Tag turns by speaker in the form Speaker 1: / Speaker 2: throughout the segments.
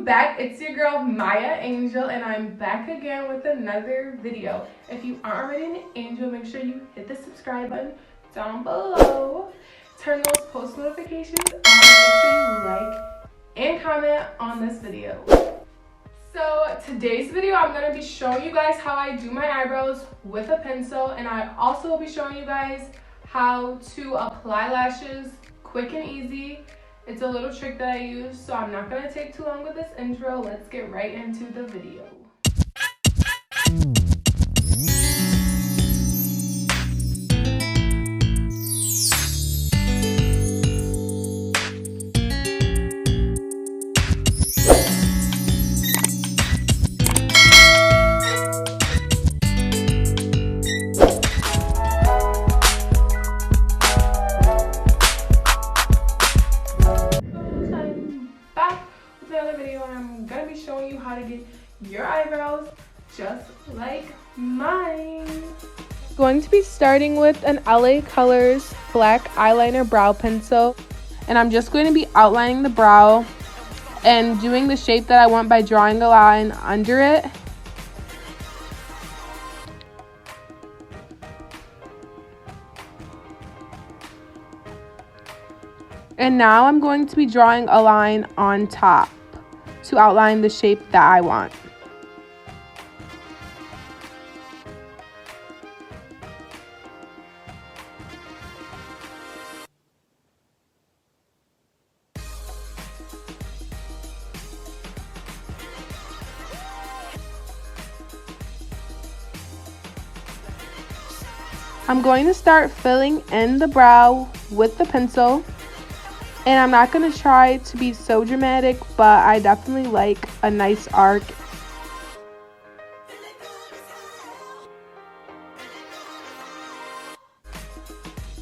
Speaker 1: back. It's your girl Maya Angel, and I'm back again with another video. If you aren't already an angel, make sure you hit the subscribe button down below. Turn those post notifications on. Make sure you like and comment on this video. So today's video, I'm going to be showing you guys how I do my eyebrows with a pencil, and I also will be showing you guys how to apply lashes quick and easy. It's a little trick that I use, so I'm not going to take too long with this intro. Let's get right into the video. I'm gonna be showing you how to get your eyebrows just like mine. I'm going to be starting with an LA Colors black eyeliner brow pencil, and I'm just going to be outlining the brow and doing the shape that I want by drawing a line under it. And now I'm going to be drawing a line on top to outline the shape that I want. I'm going to start filling in the brow with the pencil. And I'm not going to try to be so dramatic, but I definitely like a nice arc.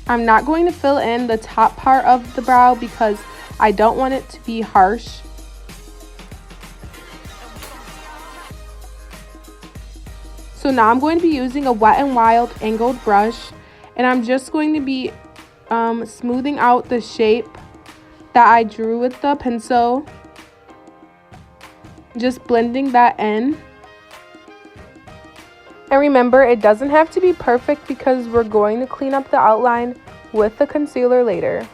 Speaker 1: I'm not going to fill in the top part of the brow because I don't want it to be harsh. So now I'm going to be using a Wet n Wild angled brush, and I'm just going to be smoothing out the shape that I drew with the pencil, just blending that in. And remember, it doesn't have to be perfect because we're going to clean up the outline with the concealer later.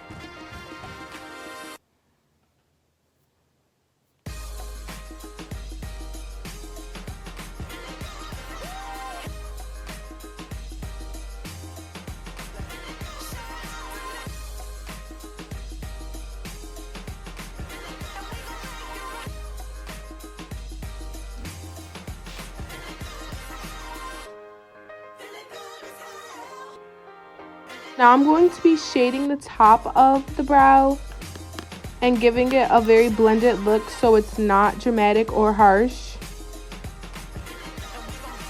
Speaker 1: Now I'm going to be shading the top of the brow and giving it a very blended look so it's not dramatic or harsh.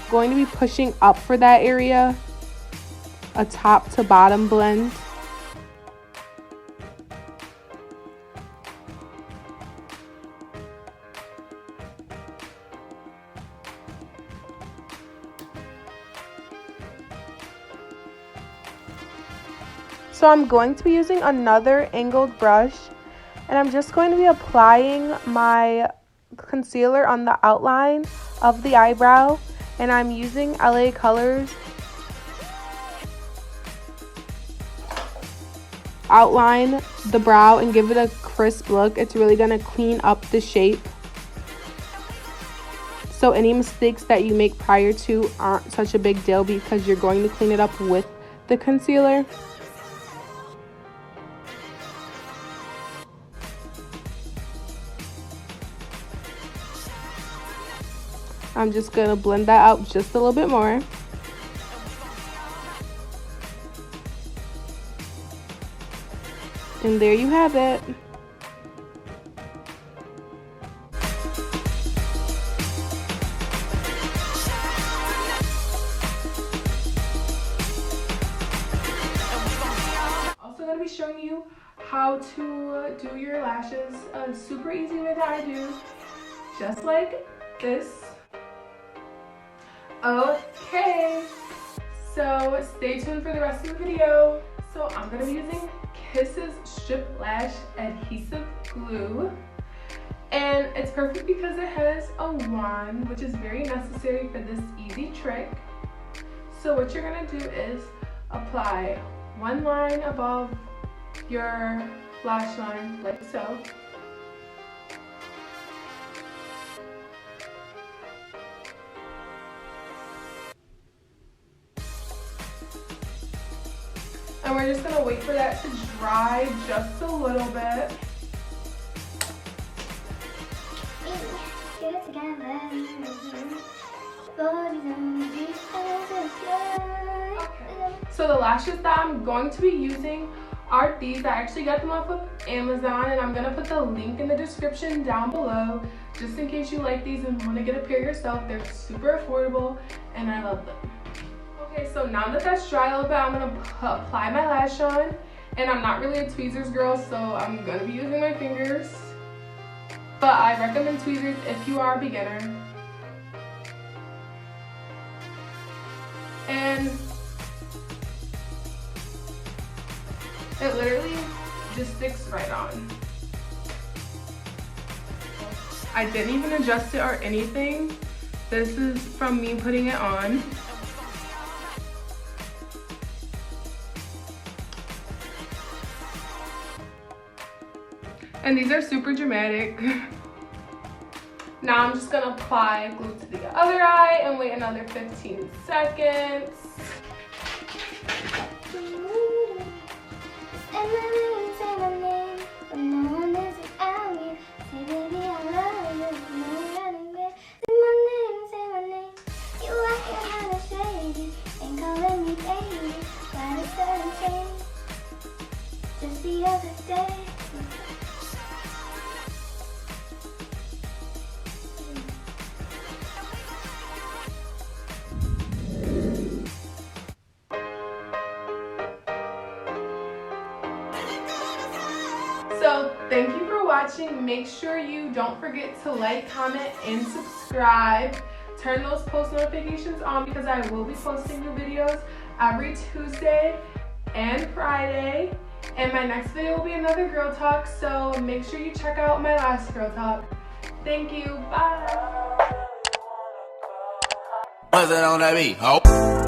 Speaker 1: I'm going to be pushing up for that area, a top to bottom blend. So I'm going to be using another angled brush, and I'm just going to be applying my concealer on the outline of the eyebrow, and I'm using LA Colors outline the brow and give it a crisp look. It's really going to clean up the shape, so any mistakes that you make prior to aren't such a big deal because you're going to clean it up with the concealer. I'm just going to blend that out just a little bit more. And there you have it. Also going to be showing you how to do your lashes a super easy way that I do, just like this. Okay, so stay tuned for the rest of the video. So I'm going to be using Kisses Strip Lash Adhesive Glue. And it's perfect because it has a wand, which is very necessary for this easy trick. So what you're gonna do is apply one line above your lash line, like so. And we're just gonna wait for that to dry just a little bit. Okay. So the lashes that I'm going to be using are these. I actually got them off of Amazon, and I'm gonna put the link in the description down below just in case you like these and want to get a pair yourself. They're super affordable and I love them. Okay, so now that that's dry a little bit, I'm gonna apply my lash on, and I'm not really a tweezers girl, so I'm gonna be using my fingers, but I recommend tweezers if you are a beginner. And it literally just sticks right on. I didn't even adjust it or anything. This is from me putting it on. And these are super dramatic. Now I'm just gonna apply glue to the other eye and wait another 15 seconds.
Speaker 2: Just the other day.
Speaker 1: So thank you for watching. Make sure you don't forget to like, comment, and subscribe. Turn those post notifications on because I will be posting new videos every Tuesday and Friday. And my next video will be another girl talk, so make sure you check out my last girl talk. Thank you. Bye.
Speaker 3: Was it on that beat? Oh.